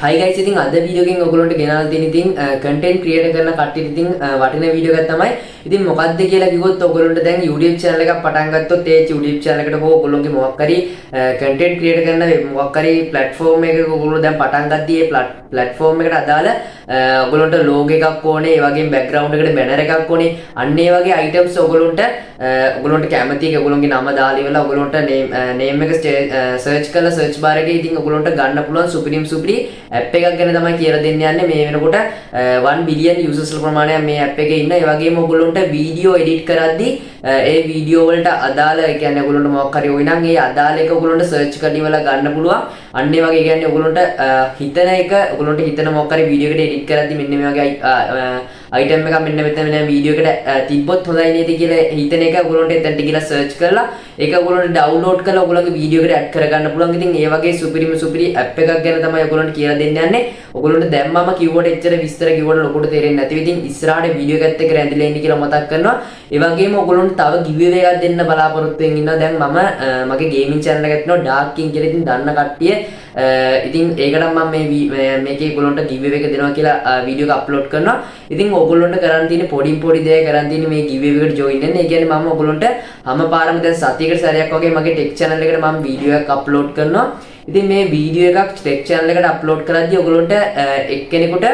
Hi guys, ඉතින් අද video එකෙන් ඔයගොල්ලන්ට ගෙනල්ලා තියෙන ඉතින් content creator කරන කට්ටියට ඉතින් වටින වීඩියෝ එකක් තමයි. ඉතින් මොකක්ද කියලා කිව්වොත් ඔයගොල්ලන්ට දැන් YouTube channel එකක් පටන් ගත්තොත් ඒ YouTube channel එකට හෝ ඔයගොල්ලන්ගේ මොකක් හරි content creator කරන මොකක් හරි platform එකක ඔයගොල්ලෝ දැන් පටන් ගත්තී ඒ platform එකට අදාළ ඔයගොල්ලන්ට logo එකක් ඕනේ, ඒ වගේම background එකට banner එකක් ඕනේ. අන්න ඒ වගේ items ඔයගොල්ලන්ට කැමති එක ඔයගොල්ලන්ගේ නම දාලා ඉවරලා ඔයගොල්ලන්ට name එක search කරලා search bar එකේ ඉතින් ඔයගොල්ලන්ට ගන්න පුළුවන් සුපිරි ඇප් එකක් ගැන තමයි කියලා දෙන්න යන්නේ. මේ වෙනකොට 1 බිලියන් යූසර්ස් ප්‍රමාණයක් මේ ඇප් එකේ ඉන්න. ඒ වගේම ඔයගොල්ලන්ට වීඩියෝ එඩිට් කරද්දී ඒ වීඩියෝ වලට අදාළ ඒ කියන්නේ ඔයගොල්ලන්ට මොකක් හරි ඕයි නම් ඒ අදාළ එක ඔයගොල්ලන්ට සර්ච් කරලා ඉවරලා ගන්න පුළුවන්. අන්න ඒ වගේ කියන්නේ ඔයගොල්ලන්ට හිතන එක ඔයගොල්ලන්ට හිතන මොකක් හරි වීඩියෝ එකකට එඩිට් කරද්දී මෙන්න මේ වගේ item එකක් මෙන්න මෙතන මෙන්න වීඩියෝ එකට තිබ්බොත් හොඳයි නේද කියලා හිතන එක ඔයගොල්ලන්ට එතනට ගිහලා සර්ච් කරලා ඒක ඔයගොල්ලන්ට ඩවුන්ලෝඩ් කරලා ඔයගොල්ලන්ගේ වීඩියෝ එකට ඇඩ් කරගන්න පුළුවන්. ඉතින් ඒ වගේ සුපිරි ඇප් එකක් ගැන තමයි ඔයගොල්ලන්ට කියලා දෙන්න යන්නේ. ඔයගොල්ලන්ට දැන් මම කිව්වට එච්චර විස්තර කිව්වට ලොකුට තේරෙන්නේ නැතිව ඉතින් ඉස්සරහට වීඩියෝ එකත් එක්ක රැඳිලා ඉන්න කියලා මතක් කරනවා. ඒ වගේම ඔයගොල්ලන්ට තව giveaway එකක් දෙන්න බලාපොරොත්තු වෙමින් ඉන්නවා. දැන් මම මගේ ගේමින් channel එකක් තියෙනවා Dark King කියලා. ඉතින් දන්න කට්ටිය ඉතින් ඒකට මම මේකේ ඔයගොල්ලන්ට giveaway එක දෙනවා කියලා වීඩියෝ එක අප්ලෝඩ් කරනවා. ඉතින් ඔයගොල්ලන්ට කරන් තියෙන පොඩි දේ කරන් තියෙන මේ giveaway එකට join වෙන්න. ඒ කියන්නේ මම ඔයගොල්ලන්ට හැමපාරම දැන් සතියකට සැරයක් වගේ මගේ tech channel එකට මම වීඩියෝ එකක් අප්ලෝඩ් කරනවා. ඉතින් මේ වීඩියෝ එකක් tech channel එකට අප්ලෝඩ් කරද්දී ඔයගොල්ලන්ට එක්කෙනෙකුට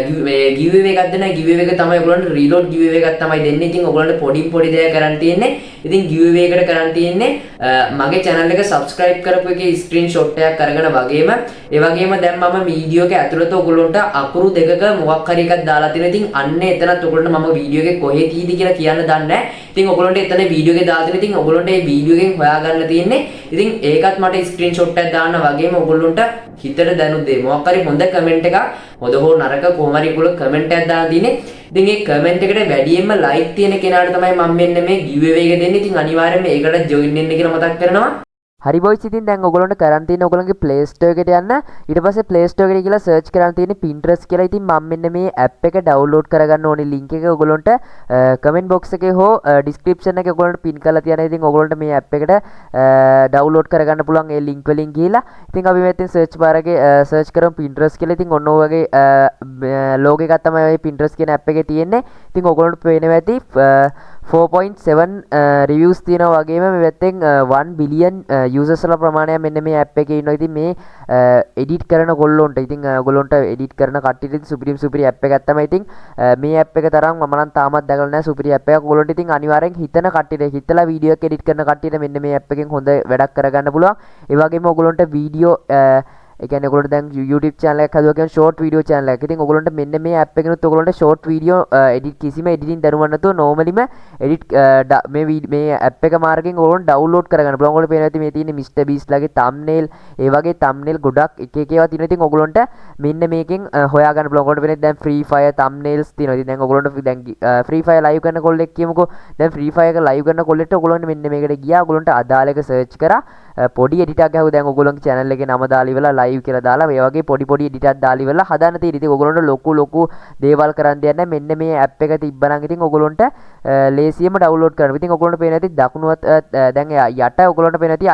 giveaway එකක් දෙනවා. giveaway එක තමයි ඔයගොල්ලන්ට reload giveaway එකක් තමයි දෙන්නේ. ඉතින් ඔයගොල්ලන්ට පොඩි දේ කරන් තියෙන්නේ. ඉතින් giveaway එකට කරන් තියෙන්නේ මගේ channel එක subscribe කරපු එකේ screenshot එකක් අරගෙන වගේම ඒ වගේම දැන් මම වීඩියෝ එක ඇතුළත ඔයගොල්ලන්ට අකුරු දෙකක මොකක් හරි එකක් දාලා තියෙනවා. ඉතින් අන්න එතනත් ඔයගොල්ලන්ට මම වීඩියෝ එකේ කොහේ තියෙද කියලා කියන්න දන්නේ නැහැ. ඉතින් ඔයගොල්ලන්ට එතන වීඩියෝ එකේ දාලා තියෙනවා. ඉතින් ඔයගොල්ලන්ට මේ වීඩියෝ එකෙන් හොයාගන්න තියෙන්නේ. ඉතින් ඒකත් මට screenshot එකක් දාන්න වගේම ඔයගොල්ලන්ට හිතට දැනුත් දෙයි. මොකක් හරි හොඳ comment එකක් හොඳ හෝ නරක කොහොම හරි ඔයගොල්ලෝ comment එකක් දාලා තියෙන්නේ. ඉතින් මේ comment එකට වැඩියෙන්ම like තියෙන කෙනාට තමයි මම මෙන්න මේ giveaway එක දෙන්නේ. ඉතින් අනිවාර්යයෙන්ම ඒකට join වෙන්න කියලා මතක් කරනවා. හරි බොයිස්, ඉතින් දැන් ඔයගොල්ලන්ට කරන් තියෙන ඔයගොල්ලන්ගේ Play Store එකට යන්න. ඊට පස්සේ Play Store එකට ගිහලා search කරන් තියෙන Pinterest කියලා. ඉතින් මම මෙන්න මේ app එක download කරගන්න ඕනේ link එක ඔයගොල්ලන්ට comment box එකේ හෝ description එකේ ඔයගොල්ලන්ට pin කරලා තියනවා. ඉතින් ඔයගොල්ලන්ට මේ app එකට download කරගන්න පුළුවන් ඒ link වලින් ගිහලා. ඉතින් අපි මෙතෙන් search bar එකේ search කරමු Pinterest කියලා. ඉතින් ඔන්න ඔය වගේ logo එකක් තමයි මේ Pinterest කියන app එකේ තියෙන්නේ. ඉතින් ඔයගොල්ලන්ට පේනවා ඇති 4.7 reviews තියෙනවා වගේම මේ පැත්තෙන් 1 billion users ලා ප්‍රමාණයක් මෙන්න මේ app එකේ ඉන්නවා. ඉතින් මේ edit කරන ගොල්ලොන්ට ඉතින් ඔයගොල්ලන්ට edit කරන කට්ටියට සුපිරි app එකක් තමයි. ඉතින් මේ app එක තරම් මම නම් තාමත් දැකලා නැහැ සුපිරි app එකක්. ඔයගොල්ලන්ට ඉතින් අනිවාර්යෙන් හිතන කට්ටියට හිතලා වීඩියෝ එක edit කරන කට්ටියට මෙන්න මේ app එකෙන් හොඳ වැඩක් කරගන්න පුළුවන්. ඒ වගේම ඔයගොල්ලන්ට වීඩියෝ ඒ කියන්නේ ඔයගොල්ලන්ට දැන් YouTube channel එකක් හදුවා කියන short video channel එකක්. ඉතින් ඔයගොල්ලන්ට මෙන්න මේ app එකෙනුත් ඔයගොල්ලන්ට short video edit කිසිම editing දැනුමක් නැතුව normally edit මේ app එක මාර්ගයෙන් ඔයගොල්ලන්ට download කරගන්න පුළුවන්. ඔයගොල්ලෝ පේනවා ඇති මේ තියෙන Mr Beast ලගේ thumbnail, ඒ වගේ thumbnail ගොඩක් එක ඒවා තියෙනවා. ඉතින් ඔයගොල්ලන්ට මෙන්න මේකෙන් හොයාගන්න පුළුවන්. ඔයගොල්ලන්ට වෙන්නේ දැන් Free Fire thumbnails තියෙනවා. ඉතින් දැන් ඔයගොල්ලන්ට දැන් Free Fire live කරන කොල්ලෙක් කියමුකෝ. දැන් Free Fire එක live කරන කොල්ලෙක්ට ඔයගොල්ලන්ට මෙන්න මේකට ගියා. ඔයගොල්ලන්ට අදාළ එක search කරා පොඩි edit එකක් ගහුවා. දැන් ඔයගොල්ලන්ගේ channel එකේ නම දාලා ඉවරලා live කියලා දාලා මේ වගේ පොඩි edit එකක් දාලා ඉවරලා හදන්න තියෙන. ඉතින් ඔයගොල්ලන්ට ලොකු දේවල් කරන්න දෙයක් නැහැ. මෙන්න මේ app එක තිබ්බනම් ඉතින් ඔයගොල්ලන්ට ලේසියෙන්ම download කරන්න. ඉතින් ඔයගොල්ලන්ට පේන ඇති දකුණුවත් දැන් යට ඔයගොල්ලන්ට පේන ඇති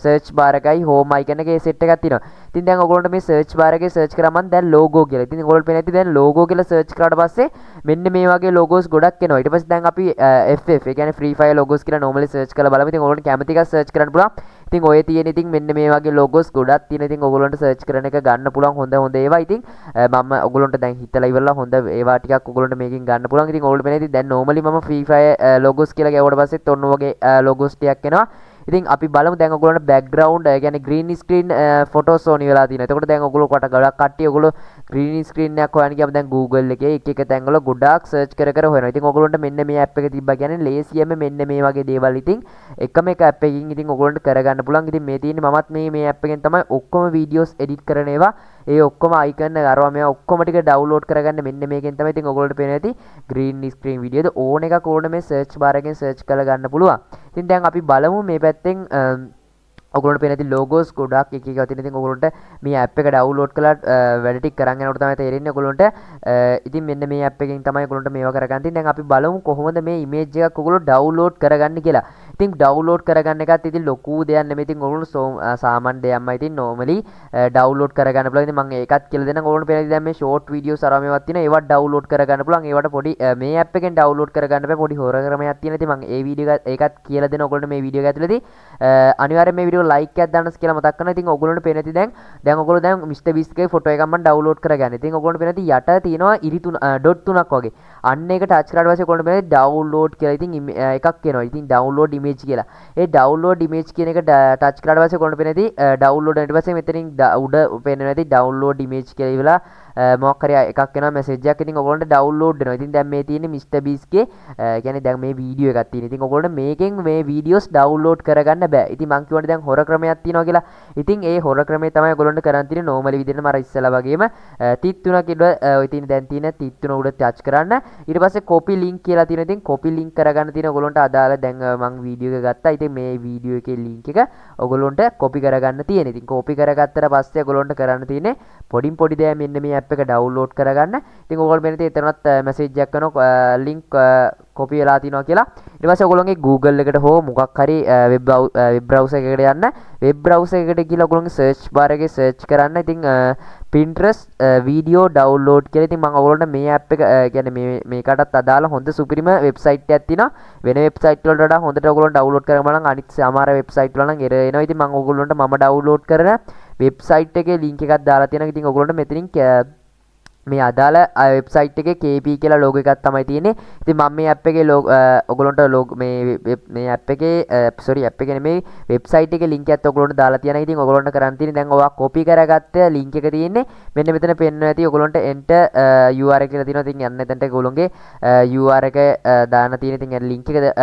search bar එකයි home icon එකේ set එකක් තියෙනවා. ඉතින් දැන් ඔයගොල්ලන්ට මේ search bar එකේ search කරාම දැන් logo කියලා. ඉතින් ඔයගොල්ලන්ට පේන ඇති දැන් logo කියලා search කරාට පස්සේ මෙන්න මේ වගේ logos ගොඩක් එනවා. ඊට පස්සේ දැන් අපි FF ඒ කියන්නේ Free Fire logos කියලා normally search කරලා බලමු. ඉතින් ඔයගොල්ලන්ට කැමති එකක් search කරන්න පුළුවන්. ඉතින් ඔය තියෙන ඉතින් මෙන්න මේ වගේ logos ගොඩක් තියෙන. ඉතින් ඔයගොල්ලන්ට search කරන එක ගන්න පුළුවන් හොඳ ඒවා. ඉතින් මම ඔයගොල්ලන්ට දැන් හිතලා ඉවරලා හොඳ ඒවා ටිකක් ඔයගොල්ලන්ට මේකෙන් ගන්න පුළුවන්. ඉතින් ඔයගොල්ලෝ වෙන්නේ දැන් normally මම Free Fire logos කියලා ගැවුවට පස්සෙත් ඔන්න වගේ logos ටිකක් එනවා. ඉතින් අපි බලමු දැන් ඔයගොල්ලන්ට background ඒ කියන්නේ green screen photos ඕනි වෙලා තියෙනවා. එතකොට දැන් ඔයගොල්ලෝ කොට ගොඩක් කට්ටිය ඔයගොල්ලෝ green screen එකක් හොයන්න ගියාම දැන් Google එකේ එක තැන්වල ගොඩාක් search කර හොයනවා. ඉතින් ඔයගොල්ලන්ට මෙන්න මේ app එක තිබ්බා කියන්නේ ලේසියෙන්ම මෙන්න මේ වගේ දේවල් ඉතින් එකම එක app එකකින් ඉතින් ඔයගොල්ලන්ට කරගන්න පුළුවන්. ඉතින් මේ තියෙන්නේ මමත් මේ app එකෙන් තමයි ඔක්කොම videos edit කරන ඒවා. ඒ ඔක්කොම icon අරවා මේවා ඔක්කොම ටික download කරගන්න මෙන්න මේකෙන් තමයි. ඉතින් ඔයගොල්ලන්ට පේනවා ඇති green screen video ද ඕන එකක් ඕන මේ search bar එකෙන් search කරලා ගන්න පුළුවන්. ඉතින් දැන් අපි බලමු මේ පැත්තෙන් ඔයගොල්ලන්ට පේන ඇති logos ගොඩක් එක තියෙන. ඉතින් ඔයගොල්ලන්ට මේ app එක download කරලා වැඩ ටික කරන් යනකොට තමයි තේරෙන්නේ ඔයගොල්ලන්ට. ඉතින් මෙන්න මේ app එකෙන් තමයි ඔයගොල්ලන්ට මේවා කරගන්න තියෙන්නේ. දැන් අපි බලමු කොහොමද මේ image එකක් ඔයගොල්ලෝ download කරගන්නේ කියලා. ඉතින් ඩවුන්ලෝඩ් කරගන්න එකත් ඉතින් ලොකු දෙයක් නෙමෙයි. ඉතින් ඔයගොල්ලෝ සාමාන්‍ය දෙයක්මයි. ඉතින් normally ඩවුන්ලෝඩ් කරගන්න පුළුවන්. ඉතින් මම ඒකත් කියලා දෙන්නම්. ඔයගොල්ලන්ට පේනවා දැන් මේ ෂෝට් වීඩියෝස් අරම ඒවත් තියෙනවා. ඒවත් ඩවුන්ලෝඩ් කරගන්න පුළුවන්. ඒවට පොඩි මේ app එකෙන් ඩවුන්ලෝඩ් කරගන්න බෑ. පොඩි හොර ක්‍රමයක් තියෙනවා. ඉතින් මම ඒ වීඩියෝ ඒකත් කියලා දෙනවා ඔයගොල්ලන්ට මේ වීඩියෝ එක ඇතුළතදී. අනිවාර්යෙන් මේ වීඩියෝ ලයික් එකක් දාන්න කියලා මතක් කරනවා. ඉතින් ඔයගොල්ලන්ට පේන ඇති දැන් ඔයගොල්ලෝ දැන් Mr Beast ගේ ෆොටෝ එකක් මම ඩවුන්ලෝඩ් කරගන්න. ඉතින් ඔයගොල්ලන්ට පේන ඇති යට තියෙනවා ඉරි ඩොට් තුනක් වගේ. අන්න ඒක ටච් කරාට පස්සේ ඔයගොල්ලන්ට පේන ඩවුන්ලෝඩ් කියලා ඉතින් එකක් එනවා. ඉතින් ඩවුන්ලෝඩ් ඉමේජ් කියලා. ඒ ඩවුන්ලෝඩ් ඉමේජ් කියන එක ටච් කරාට පස්සේ ඔයගොල්ලන්ට පේන ඇති ඩවුන්ලෝඩ් ඊට පස්සේ මෙතනින් උඩ පේනවා ඇති ඩවුන්ලෝඩ් ඉමේජ් කියලා ඉවලා මොකක් හරි එකක් එනවා මැසේජ් එකක්. ඉතින් ඔයගොල්ලන්ට ඩවුන්ලෝඩ් වෙනවා. ඉතින් දැන් මේ තියෙන්නේ Mr Beast ගේ කියන්නේ දැන් මේ වීඩියෝ එකක් තියෙන. ඉතින් ඔයගොල්ලන්ට මේකෙන් මේ වීඩියෝස් ඩවුන්ලෝඩ් කරගන්න බෑ. ඉතින් මං කියවනේ දැන් හොර ක්‍රමයක් තියෙනවා කියලා. ඉතින් ඒ හොර ක්‍රමය තමයි ඔයගොල්ලන්ට කරන් තියෙන්නේ normally විදිහටම අර ඉස්සලා වගේම තිත් තුනක් ඉඩ ඔය තියෙන දැන් තියෙන තිත් තුන උඩ ටච් කරන්න. ඊට පස්සේ copy link කියලා තියෙනවා. ඉතින් copy link කරගන්න තියෙන ඔයගොල්ලන්ට අදාළ දැන් මං වීඩියෝ එක ගත්තා. ඉතින් මේ වීඩියෝ එකේ link එක ඔයගොල්ලන්ට copy කරගන්න තියෙන. ඉතින් copy කරගත්තට පස්සේ ඔයගොල්ලන්ට කරන්න තියෙන්නේ පොඩින් පොඩි දේ මෙන්න මේ app එක download කරගන්න. ඉතින් ඔයගොල්ලෝ මෙන්න එතනත් මැසේජ් එකක් කරනවා link copy වෙලා තිනවා කියලා. ඊට පස්සේ ඔයගොල්ලෝගේ Google එකට හෝ මොකක් හරි web browser එකකට යන්න. web browser එකට ගිහලා ඔයගොල්ලෝගේ search bar එකේ search කරන්න. ඉතින් Pinterest video download කියලා. ඉතින් මම ඔයගොල්ලන්ට මේ app එක කියන්නේ මේකටත් අදාළ හොඳ සුපිරිම website එකක් තියෙනවා. වෙන website වලට වඩා හොඳට ඔයගොල්ලෝ download කරගන්න නම් අනිත් සමහර website වල නම් error එනවා. ඉතින් මම ඔයගොල්ලන්ට download කරන website එකේ link එකක් දාලා තියෙනවා. ඉතින් ඔයගොල්ලන්ට මෙතනින් මේ අදාළ වෙබ්සයිට් එකේ KP කියලා ලෝගෝ එකක් තමයි තියෙන්නේ. ඉතින් මම මේ app එකේ ඔයගොල්ලන්ට මේ app එකේ app එකේ නෙමෙයි වෙබ්සයිට් එකේ link එකත් ඔයගොල්ලන්ට දාලා තියෙනවා. ඉතින් ඔයගොල්ලන්ට කරන් තියෙන්නේ දැන් ඔයා copy කරගත්ත link එක තියෙන්නේ මෙන්න මෙතන පෙන්වන්න ඇති. ඔයගොල්ලන්ට enter URL කියලා තියෙනවා. ඉතින් යන්න එතනට ඔයගොල්ලන්ගේ URL එක දාන්න තියෙන. ඉතින් link එක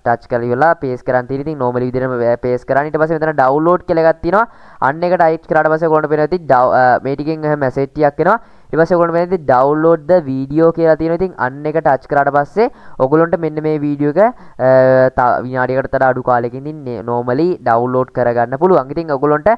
touch කරලා ඉවරලා paste කරන් තියෙන. ඉතින් normally විදිහටම paste කරන්න. ඊට පස්සේ මෙතන download කියලා එකක් තියෙනවා. අන්න එක type කරාට පස්සේ ඔයගොල්ලන්ට පේනවා ඇති මේ ටිකෙන් message ටිකක් එනවා. ඊට පස්සේ ඔයගොල්ලෝ මෙතනදී download the video කියලා තියෙනවා. ඉතින් අන්න එක ටච් කරාට පස්සේ ඔයගොල්ලන්ට මෙන්න මේ වීඩියෝ එක විනාඩියකට වඩා අඩු කාලෙකින් ඉන්නේ normally download කරගන්න පුළුවන්. ඉතින් ඔයගොල්ලන්ට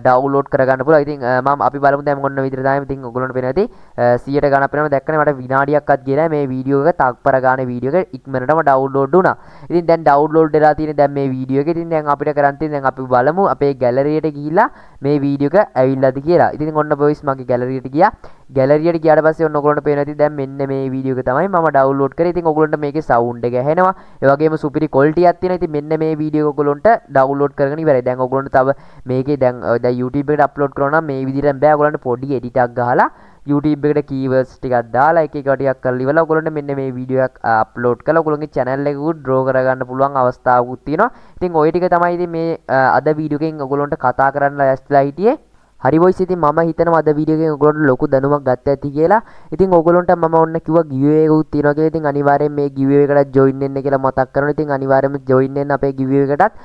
download කරගන්න පුළුවන්. ඉතින් මම අපි බලමු දැන් මොන විදිහට තමයි. ඉතින් ඔයගොල්ලන්ට පේනවා ඇති 100ට ගණන් පේනවා දැක්කනේ මට විනාඩියක්වත් ගියේ නැහැ මේ වීඩියෝ එක තක්පර ගානේ වීඩියෝ එක ඉක්මනටම download වුණා. ඉතින් දැන් download වෙලා තියෙන්නේ දැන් මේ වීඩියෝ එක. ඉතින් දැන් අපිට කරන් තියෙන්නේ දැන් අපි බලමු අපේ ගැලරියට ගිහිල්ලා මේ වීඩියෝ එක ඇවිල්ලාද කියලා. ඉතින් ඔන්න boys මගේ ගැලරියට ගියා. ගැලරියට ගියාට පස්සේ ඔන්න ඔයගොල්ලන්ට පේනවා ඇති දැන් මෙන්න මේ වීඩියෝ එක තමයි මම ඩවුන්ලෝඩ් කරේ. ඉතින් ඔයගොල්ලන්ට මේකේ සවුන්ඩ් එක ඇහෙනවා. ඒ වගේම සුපිරි ක්වොලිටි එකක් තියෙනවා. ඉතින් මෙන්න මේ වීඩියෝ එක ඔයගොල්ලන්ට ඩවුන්ලෝඩ් කරගෙන ඉවරයි. දැන් ඔයගොල්ලන්ට තව මේකේ දැන් YouTube එකට අප්ලෝඩ් කරනවා නම් මේ විදිහට බෑ. ඔයගොල්ලන්ට පොඩි එඩිට් එකක් ගහලා YouTube එකට keywords ටිකක් දාලා එක එක ටිකක් කරලා ඉවරලා ඔයගොල්ලන්ට මෙන්න මේ වීඩියෝ එක අප්ලෝඩ් කරලා ඔයගොල්ලන්ගේ channel එකකුත් draw කරගන්න පුළුවන් අවස්ථාවකුත් තියෙනවා. ඉතින් ওই ටික තමයි ඉතින් මේ අද වීඩියෝ එකෙන් ඔයගොල්ලන්ට කතා කරන්න ලෑස්තිලා හිටියේ. හරි boys ඉතින් මම හිතනවා අද වීඩියෝ එකෙන් ඔයගොල්ලන්ට ලොකු දැනුමක් ගත්ත ඇති කියලා. ඉතින් ඔයගොල්ලන්ට මම ඔන්න කිව්වා giveaway එකකුත් තියෙනවා කියලා. ඉතින් අනිවාර්යෙන් මේ giveaway එකට join වෙන්න කියලා මතක් කරනවා. ඉතින් අනිවාර්යෙන්ම join වෙන්න අපේ giveaway එකටත්.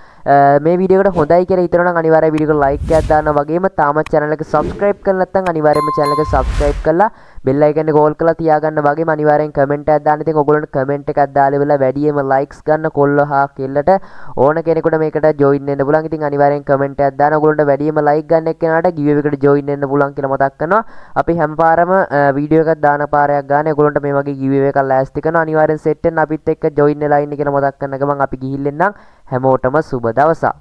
මේ වීඩියෝ එකට හොඳයි කියලා හිතනවා නම් අනිවාර්යෙන් වීඩියෝ එකට like එකක් දාන්න වගේම තාමත් channel එක subscribe කරලා නැත්නම් අනිවාර්යෙන්ම channel එක subscribe කරලා bell icon එක all කරලා තියාගන්න වගේම අනිවාර්යෙන් comment එකක් දාන්න. ඉතින් ඔයගොල්ලන්ට comment එකක් දාලා ඉවරලා වැඩියෙන්ම likes ගන්න කොල්ල හා කෙල්ලට ඕන කෙනෙකුට මේකට join වෙන්න පුළුවන්. ඉතින් අනිවාර්යෙන් comment එකක් දාන්න. ඔයගොල්ලන්ට වැඩියෙන්ම like ගන්න එක්කෙනාට giveaway එකට join වෙන්න පුළුවන් කියලා මතක් කරනවා. අපි හැම පාරම වීඩියෝ එකක් දාන පාරයක් ගන්න ඔයගොල්ලන්ට මේ වගේ giveaway එකක් ලෑස්ති කරනවා. අනිවාර්යෙන් set වෙන්න අපිත් එක්ක join වෙලා ඉන්න කියලා මතක් කරන ගමන් අපි ගිහිල්ලා එන්නම්. හැමෝටම සුබ දවසක්.